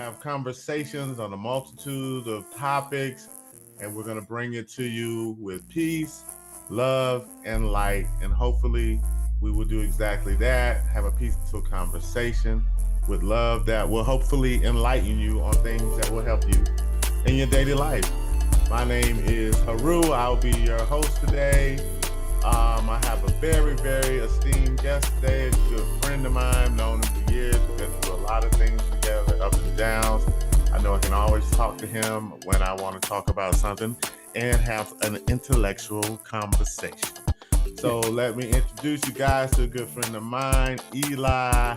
have conversations on a multitude of topics, and we're going to bring it to you with peace, love, and light. And hopefully, we will do exactly that, have a peaceful conversation with love that will hopefully enlighten you on things that will help you in your daily life. My name is Haru. I'll be your host today. I have a very, very esteemed guest today, a good friend of mine, known him for years. We've been through a lot of things together, ups and downs. I know I can always talk to him when I want to talk about something and have an intellectual conversation. So let me introduce you guys to a good friend of mine, Eli.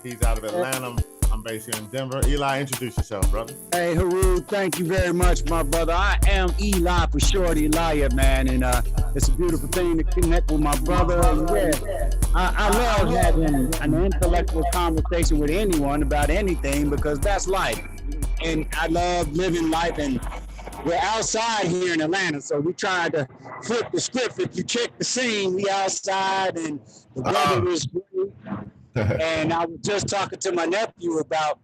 He's out of Atlanta. I'm based here in Denver. Eli, introduce yourself, brother. Hey, Haru, thank you very much, my brother. I am Eli for short, Elijah, man, and it's a beautiful thing to connect with my brother. And yeah, I love having an intellectual conversation with anyone about anything because that's life, and I love living life. And we're outside here in Atlanta, so we tried to flip the script. If you check the scene, we outside, and the weather is great. And I was just talking to my nephew about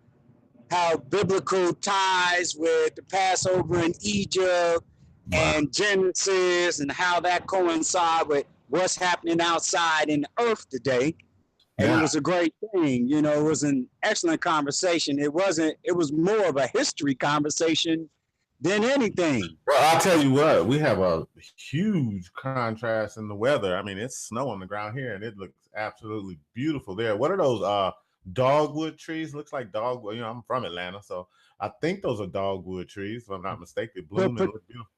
how biblical ties with the Passover in Egypt and Genesis and how that coincide with what's happening outside in the earth today. And it was a great thing. You know, it was an excellent conversation. It was more of a history conversation than anything. Well, I'll tell you what, we have a huge contrast in the weather. I mean, it's snow on the ground here, and it looks absolutely beautiful there. What are those dogwood trees? Looks like dogwood. You know, I'm from Atlanta, so I think those are dogwood trees, if I'm not mistaken. They bloom and look beautiful.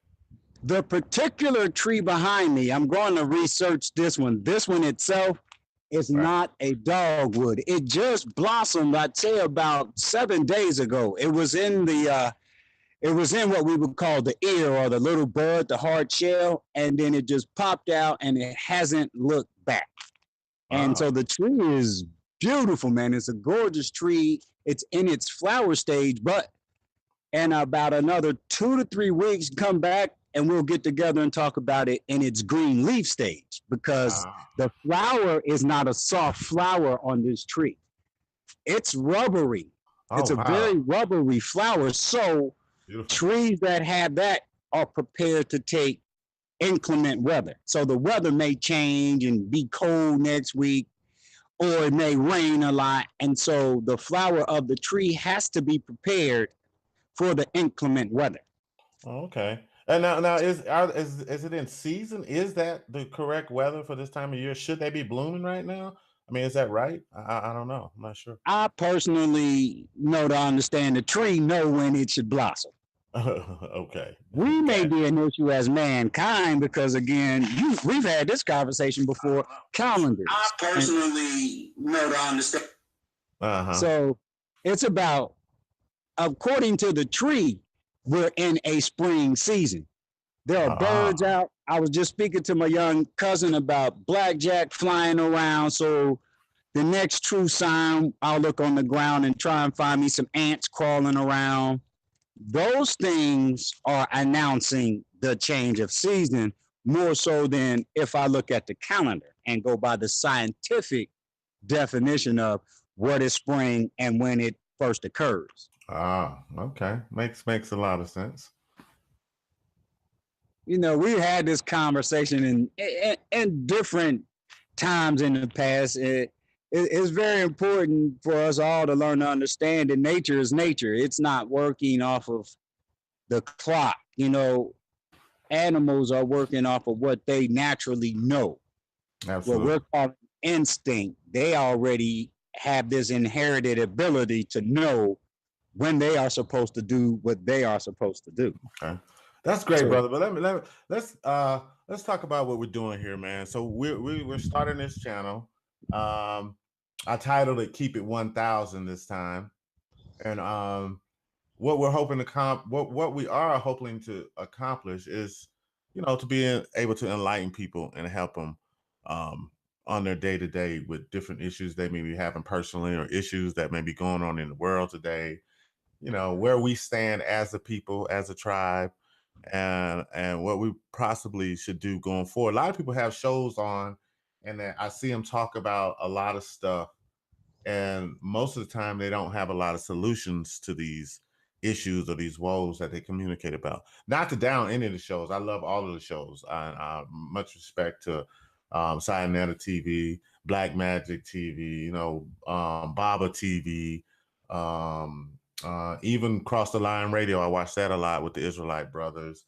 The particular tree behind me, I'm going to research this one. This one itself is not a dogwood. It just blossomed, I'd say, about 7 days ago. It was in what we would call the ear or the little bud, the hard shell, and then it just popped out and it hasn't looked back. And so the tree is beautiful, man. It's a gorgeous tree. It's in its flower stage, but in about another 2 to 3 weeks, come back and we'll get together and talk about it in its green leaf stage because the flower is not a soft flower on this tree. It's rubbery. It's a very rubbery flower. So trees that have that are prepared to take inclement weather. So the weather may change and be cold next week, or it may rain a lot. And so the flower of the tree has to be prepared for the inclement weather. Okay. And now is it in season? Is that the correct weather for this time of year? Should they be blooming right now? I mean, is that right? I don't know. I'm not sure. I personally know to understand the tree know when it should blossom. Okay. We may be an issue as mankind because, again, we've had this conversation before, calendars. I personally know to understand. So it's about, according to the tree, we're in a spring season. There are birds out. I was just speaking to my young cousin about blackjack flying around. So the next true sign, I'll look on the ground and try and find me some ants crawling around. Those things are announcing the change of season more so than if I look at the calendar and go by the scientific definition of what is spring and when it first occurs. Okay. Makes a lot of sense. You know, we had this conversation in different times in the past. It's very important for us all to learn to understand that nature is nature. It's not working off of the clock. You know, animals are working off of what they naturally know. Absolutely. What we're calling instinct. They already have this inherited ability to know when they are supposed to do what they are supposed to do. Okay. That's great, brother. But let's talk about what we're doing here, man. So we're starting this channel. I titled it "Keep It 1000" this time, and what we're hoping to what we are hoping to accomplish is, you know, to be able to enlighten people and help them on their day to day with different issues they may be having personally or issues that may be going on in the world today. You know, where we stand as a people, as a tribe, and what we possibly should do going forward. A lot of people have shows on, and I see them talk about a lot of stuff and most of the time they don't have a lot of solutions to these issues or these woes that they communicate about. Not to down any of the shows. I love all of the shows. I much respect to Cyanetta TV, Black Magic TV, Baba TV, even Cross the Line Radio. I watch that a lot with the Israelite brothers.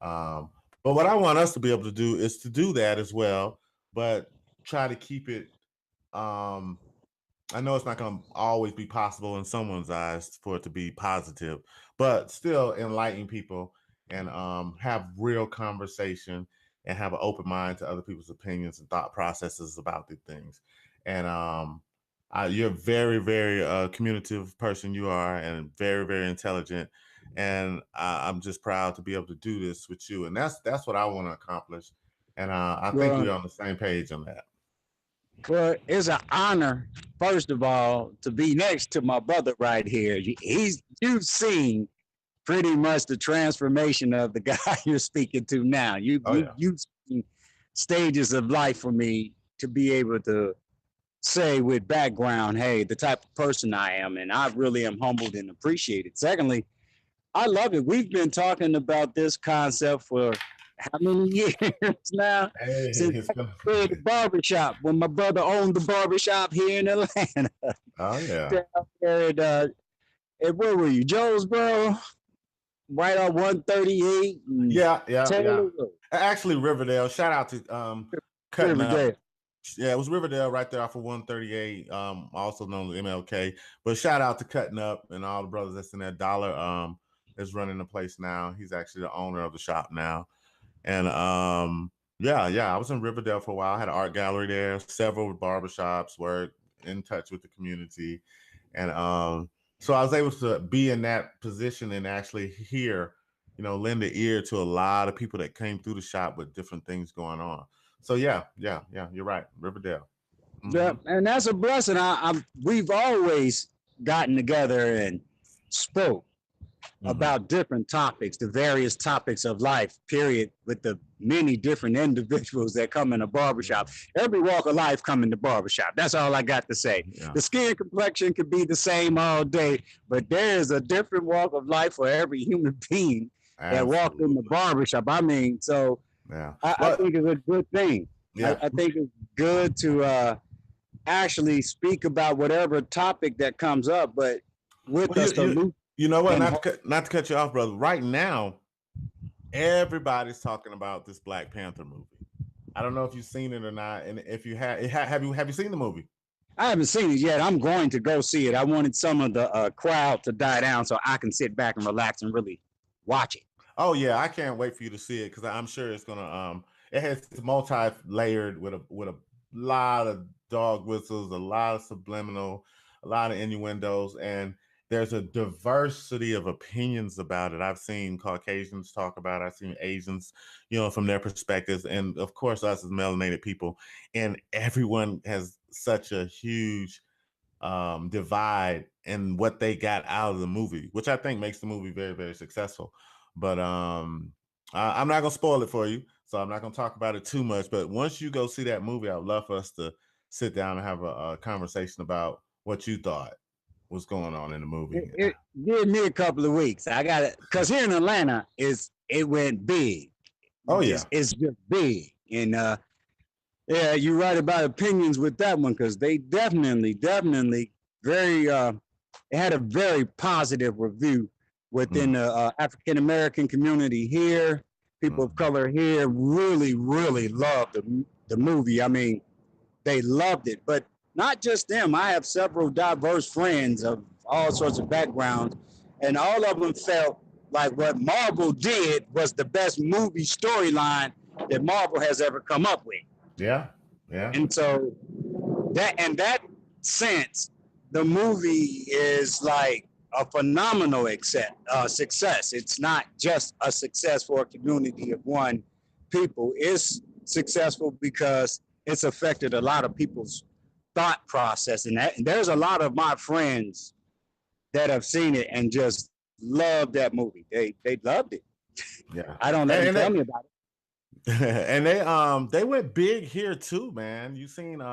But what I want us to be able to do is to do that as well, but try to keep it. I know it's not going to always be possible in someone's eyes for it to be positive, but still enlighten people and have real conversation and have an open mind to other people's opinions and thought processes about the things. And you're a very, very communicative person, you are, and very, very intelligent. And I'm just proud to be able to do this with you. And that's what I want to accomplish. And I think we're on the same page on that. Well, it's an honor, first of all, to be next to my brother right here. You've seen pretty much the transformation of the guy you're speaking to now. You've seen stages of life for me to be able to say with background, hey, the type of person I am, and I really am humbled and appreciated. Secondly, I love it. We've been talking about this concept for how many years now? Hey, since the barbershop, when my brother owned the barbershop here in Atlanta. Oh yeah. Down there at where were you? Jonesboro? Right on 138. Yeah. Actually, Riverdale. Shout out to Cutting Up. Yeah, it was Riverdale right there off of 138, also known as MLK. But shout out to Cutting Up and all the brothers that's in there. Dollar is running the place now. He's actually the owner of the shop now. And I was in Riverdale for a while. I had an art gallery there, several barbershops, worked in touch with the community. And so I was able to be in that position and actually hear, lend an ear to a lot of people that came through the shop with different things going on. So yeah, you're right, Riverdale. Mm-hmm. Yeah, and that's a blessing. We've always gotten together and spoke about different topics, the various topics of life, period, with the many different individuals that come in a barbershop. Every walk of life come in the barbershop. That's all I got to say. Yeah. The skin complexion could be the same all day, but there is a different walk of life for every human being that walked in the barbershop. I mean, so I think it's a good thing. Yeah. I think it's good to actually speak about whatever topic that comes up, but with you know what? Not to cut you off, brother. Right now, everybody's talking about this Black Panther movie. I don't know if you've seen it or not, and if you have you seen the movie? I haven't seen it yet. I'm going to go see it. I wanted some of the crowd to die down so I can sit back and relax and really watch it. Oh yeah, I can't wait for you to see it because I'm sure it's gonna. It's multi-layered with a lot of dog whistles, a lot of subliminal, a lot of innuendos, and there's a diversity of opinions about it. I've seen Caucasians talk about it. I've seen Asians, from their perspectives. And of course, us as melanated people. And everyone has such a huge divide in what they got out of the movie, which I think makes the movie very, very successful. But I'm not going to spoil it for you. So I'm not going to talk about it too much. But once you go see that movie, I would love for us to sit down and have a conversation about what you thought was going on in the movie. Give me a couple of weeks. I got it because here in Atlanta it went big. Oh yeah, it's just big, and you're right about opinions with that one because they definitely very it had a very positive review within the African American community here. People of color here really loved the movie. I mean, they loved it, but not just them. I have several diverse friends of all sorts of backgrounds, and all of them felt like what Marvel did was the best movie storyline that Marvel has ever come up with. Yeah. And so that sense, the movie is like a phenomenal success. It's not just a success for a community of one people. It's successful because it's affected a lot of people's thought process, and there's a lot of my friends that have seen it and just loved that movie. They loved it. Yeah, I don't know. Tell me about it. And they went big here too, man. You seen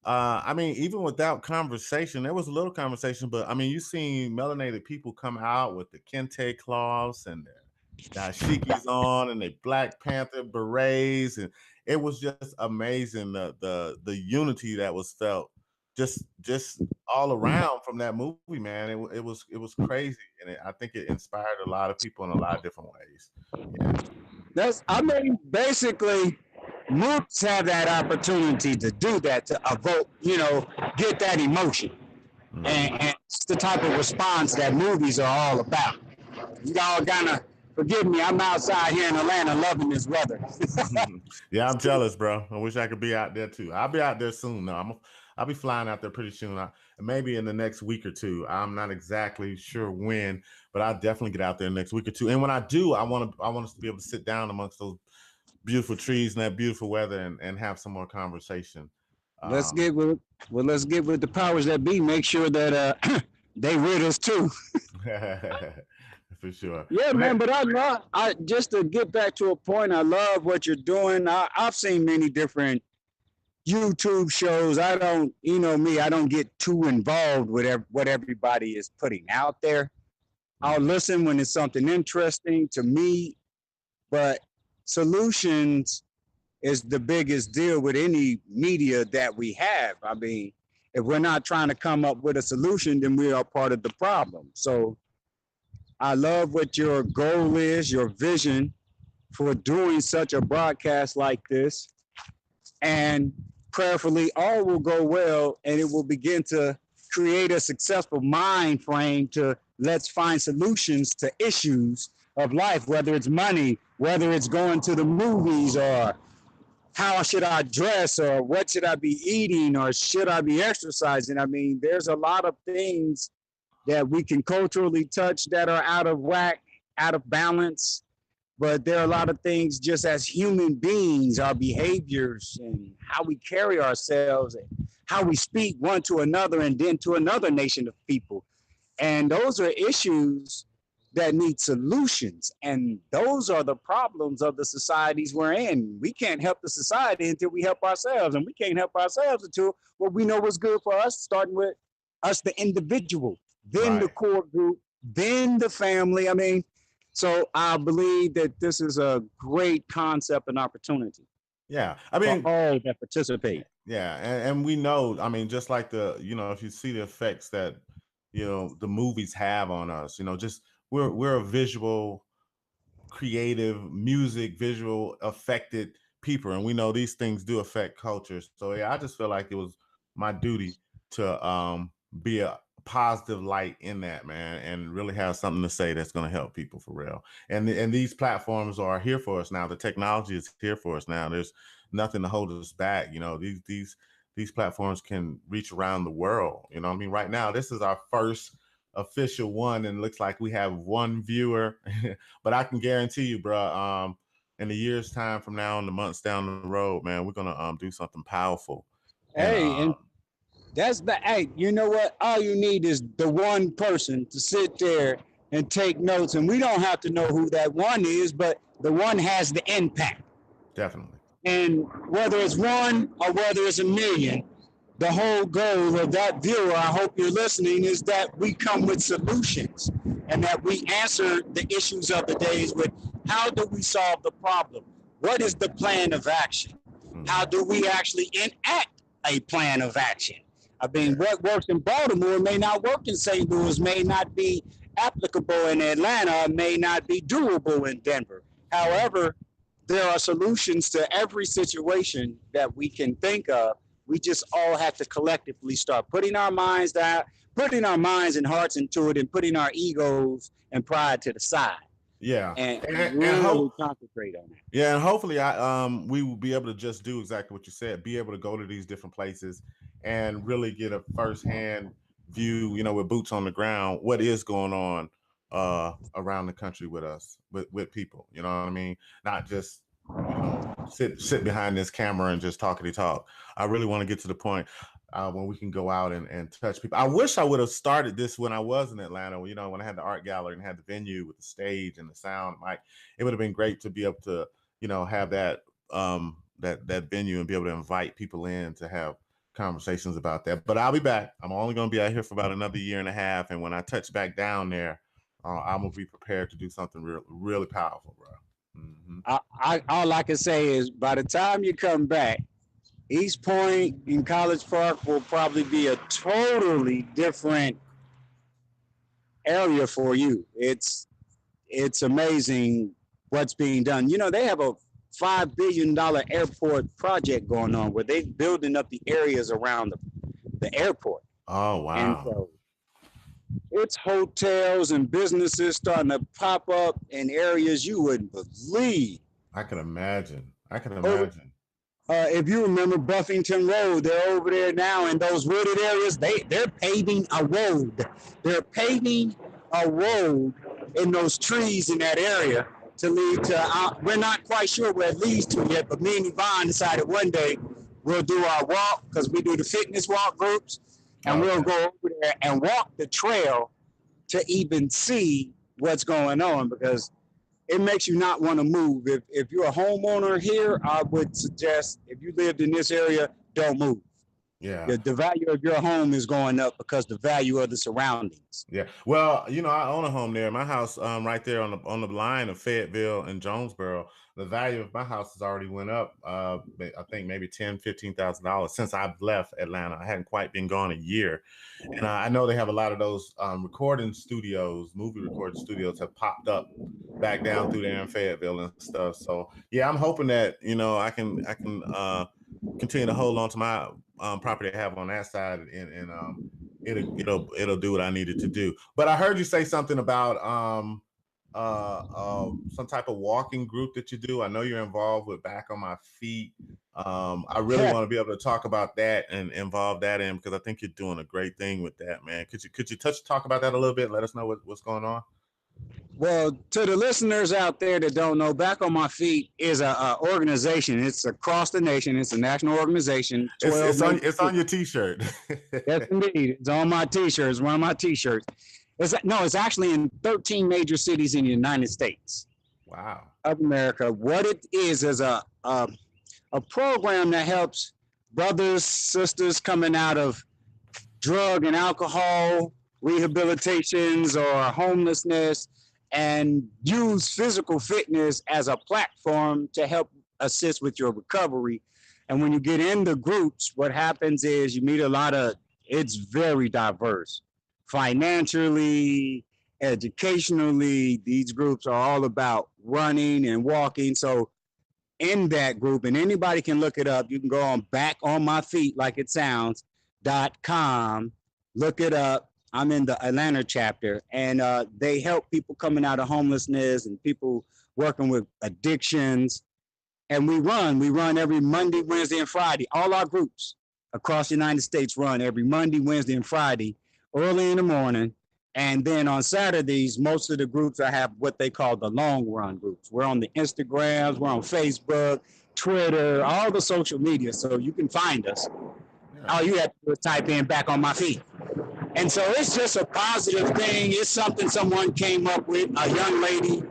I mean, even without conversation, there was a little conversation, but I mean, you seen melanated people come out with the kente cloths and their dashikis on and they Black Panther berets, and it was just amazing the unity that was felt just all around from that movie, man. It was crazy, and I think it inspired a lot of people in a lot of different ways. Yeah. I mean, basically, movies have that opportunity to do that, to evoke, get that emotion. And it's the type of response that movies are all about. Y'all gotta forgive me. I'm outside here in Atlanta loving this weather. Yeah, I'm jealous, bro. I wish I could be out there too. I'll be out there soon. No, I'll be flying out there pretty soon. Maybe in the next week or two. I'm not exactly sure when, but I'll definitely get out there next week or two. And when I do, I want us to be able to sit down amongst those beautiful trees and that beautiful weather and have some more conversation. Let's get with let's get with the powers that be. Make sure that they with us too. For sure. Yeah, man. But I just to get back to a point. I love what you're doing. I've seen many different YouTube shows. I don't, me. I don't get too involved with what everybody is putting out there. I'll listen when it's something interesting to me, but solutions is the biggest deal with any media that we have. I mean, if we're not trying to come up with a solution, then we are part of the problem. So I love what your goal is, your vision for doing such a broadcast like this. And prayerfully, all will go well and it will begin to create a successful mind frame to let's find solutions to issues of life, whether it's money, whether it's going to the movies, or how should I dress, or what should I be eating, or should I be exercising? I mean, there's a lot of things that we can culturally touch that are out of whack, out of balance. But there are a lot of things just as human beings, our behaviors and how we carry ourselves and how we speak one to another and then to another nation of people. And those are issues that need solutions. And those are the problems of the societies we're in. We can't help the society until we help ourselves. And we can't help ourselves until we know what's good for us, starting with us, the individual, then the core group, then the family. I mean, so I believe that this is a great concept and opportunity. Yeah. I mean, for all that participate. Yeah. And we know, I mean, just like if you see the effects that, the movies have on us, just we're a visual, creative, music, visual affected people. And we know these things do affect cultures. So yeah, I just feel like it was my duty to be a positive light in that, man, and really have something to say that's going to help people for real. And these platforms are here for us now. The technology is here for us now. There's nothing to hold us back. These platforms can reach around the world. I mean, right now, this is our first official one, and it looks like we have one viewer. But I can guarantee you, bro, in a year's time from now, in the months down the road, man, we're gonna do something powerful. And that's hey, you know what? All you need is the one person to sit there and take notes, and we don't have to know who that one is, but the one has the impact. Definitely. And whether it's one or whether it's a million, the whole goal of that viewer, I hope you're listening, is that we come with solutions and that we answer the issues of the days with how do we solve the problem? What is the plan of action? How do we actually enact a plan of action? I mean, what works in Baltimore may not work in St. Louis, may not be applicable in Atlanta, may not be doable in Denver. However, there are solutions to every situation that we can think of. We just all have to collectively start putting our minds down, putting our minds and hearts into it, and putting our egos and pride to the side. Yeah, and really concentrate on that. Yeah, and hopefully, we will be able to just do exactly what you said. Be able to go to these different places and really get a firsthand view, with boots on the ground, what is going on around the country with us, with people. You know what I mean? Not just sit behind this camera and just talkity talk. I really want to get to the point when we can go out and touch people. I wish I would have started this when I was in Atlanta, when I had the art gallery and had the venue with the stage and the sound mic. It would have been great to be able to, have that that venue and be able to invite people in to have conversations about that. But I'll be back. I'm only going to be out here for about another year and a half. And when I touch back down there, I'm going to be prepared to do something really powerful, bro. All I can say is by the time you come back, East Point in College Park will probably be a totally different area for you. It's amazing what's being done. You know, they have a $5 billion airport project going on where they're building up the areas around the airport. Oh, wow. And so it's hotels and businesses starting to pop up in areas you wouldn't believe. I can imagine. If you remember Buffington Road, they're over there now in those wooded areas. They're paving a road. They're paving a road in those trees in that area to lead to, we're not quite sure where it leads to yet, but me and Yvonne decided one day we'll do our walk because we do the fitness walk groups, and we'll go over there and walk the trail to even see what's going on, because it makes you not want to move. If you're a homeowner here, I would suggest if you lived in this area, don't move. Yeah. The value of your home is going up because the value of the surroundings. Yeah. Well, you know, I own a home there. My house, right there on the line of Fayetteville and Jonesboro, the value of my house has already went up. I think maybe $10,000-$15,000 since I've left Atlanta. I hadn't quite been gone a year, and I know they have a lot of those recording studios, movie recording studios, have popped up back down through there in Fayetteville and stuff. So yeah, I'm hoping that, you know, I can continue to hold on to my property I have on that side, and it'll do what I needed to do. But I heard you say something about some type of walking group that you do. I know you're involved with Back on My Feet. I really want to be able to talk about that and involve that in, because I think you're doing a great thing with that, man. Could you talk about that a little bit? Let us know what's going on. Well, to the listeners out there that don't know, Back on My Feet is a organization. It's across the nation. It's a national organization. It's on your T-shirt. Yes, indeed. It's on my T-shirt. It's one of my T-shirts. It's actually in 13 major cities in the United States. Wow. Of America. What it is a program that helps brothers, sisters coming out of drug and alcohol rehabilitations or homelessness, and use physical fitness as a platform to help assist with your recovery. And when you get into groups, what happens is you meet it's very diverse. Financially, educationally, these groups are all about running and walking. So in that group, and anybody can look it up, you can go on Back on My Feet, like it sounds, .com, look it up. I'm in the Atlanta chapter, and they help people coming out of homelessness and people working with addictions. And we run every Monday, Wednesday, and Friday. All our groups across the United States run every Monday, Wednesday, and Friday, early in the morning. And then on Saturdays, most of the groups I have what they call the long run groups. We're on the Instagrams, we're on Facebook, Twitter, all the social media, so you can find us. All you have to do is type in Back on My Feet. And so it's just a positive thing. It's something someone came up with, a young lady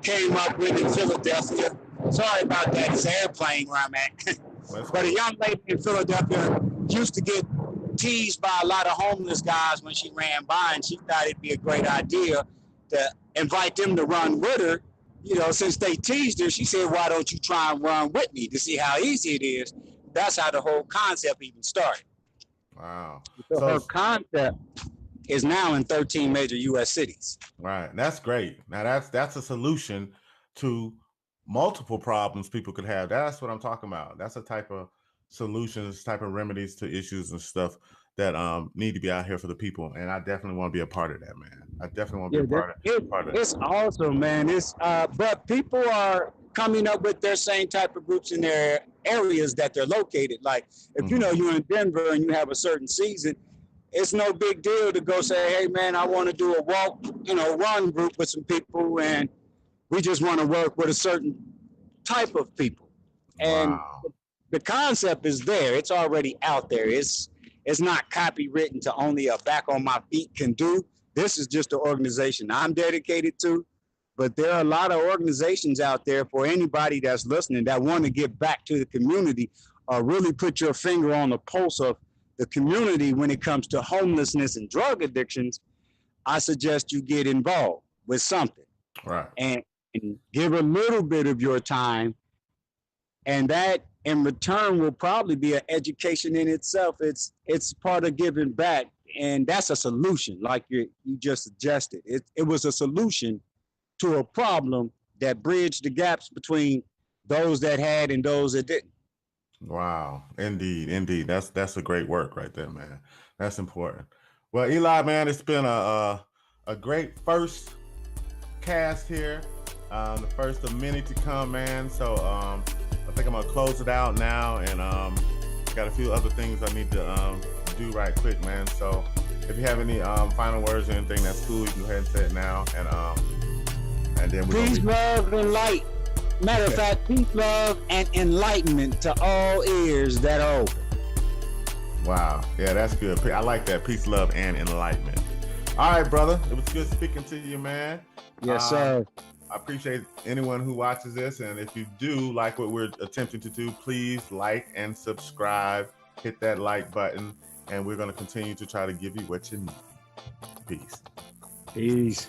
came up with in Philadelphia. Sorry about that, it's an airplane where I'm at. But a young lady in Philadelphia used to get teased by a lot of homeless guys when she ran by, and she thought it'd be a great idea to invite them to run with her. You know, since they teased her, she said, why don't you try and run with me to see how easy it is? That's how the whole concept even started. Wow. So her concept is now in 13 major U.S. cities. Right. That's great. Now that's a solution to multiple problems people could have. That's what I'm talking about. That's a type of solutions, type of remedies to issues and stuff that need to be out here for the people. And I definitely want to be a part of that, man. I definitely want to be a part of it. It's awesome, man. It's but people are coming up with their same type of groups in their areas that they're located. Like if you know you're in Denver and you have a certain season, it's no big deal to go say, hey man, I want to do a walk, run group with some people, and we just want to work with a certain type of people. And the concept is there. It's already out there. It's not copywritten to only a Back on My Feet can do. This is just an organization I'm dedicated to. But there are a lot of organizations out there for anybody that's listening that want to give back to the community really put your finger on the pulse of the community when it comes to homelessness and drug addictions, I suggest you get involved with something Right. and give a little bit of your time. And that in return will probably be an education in itself. It's part of giving back. And that's a solution, like you just suggested. It was a solution to a problem that bridged the gaps between those that had and those that didn't. Wow. Indeed. That's a great work right there, man. That's important. Well, Eli, man, it's been a great first cast here. The first of many to come, man. So I think I'm gonna close it out now, and got a few other things I need to do right quick, man. So if you have any final words or anything, that's cool. You can go ahead and say it now, and then we're Peace, love, and light. Matter of fact, peace, love, and enlightenment to all ears that are open. Wow. Yeah, that's good. I like that. Peace, love, and enlightenment. All right, brother. It was good speaking to you, man. Yes, sir. I appreciate anyone who watches this. And if you do like what we're attempting to do, please like and subscribe. Hit that like button. And we're going to continue to try to give you what you need. Peace. Peace.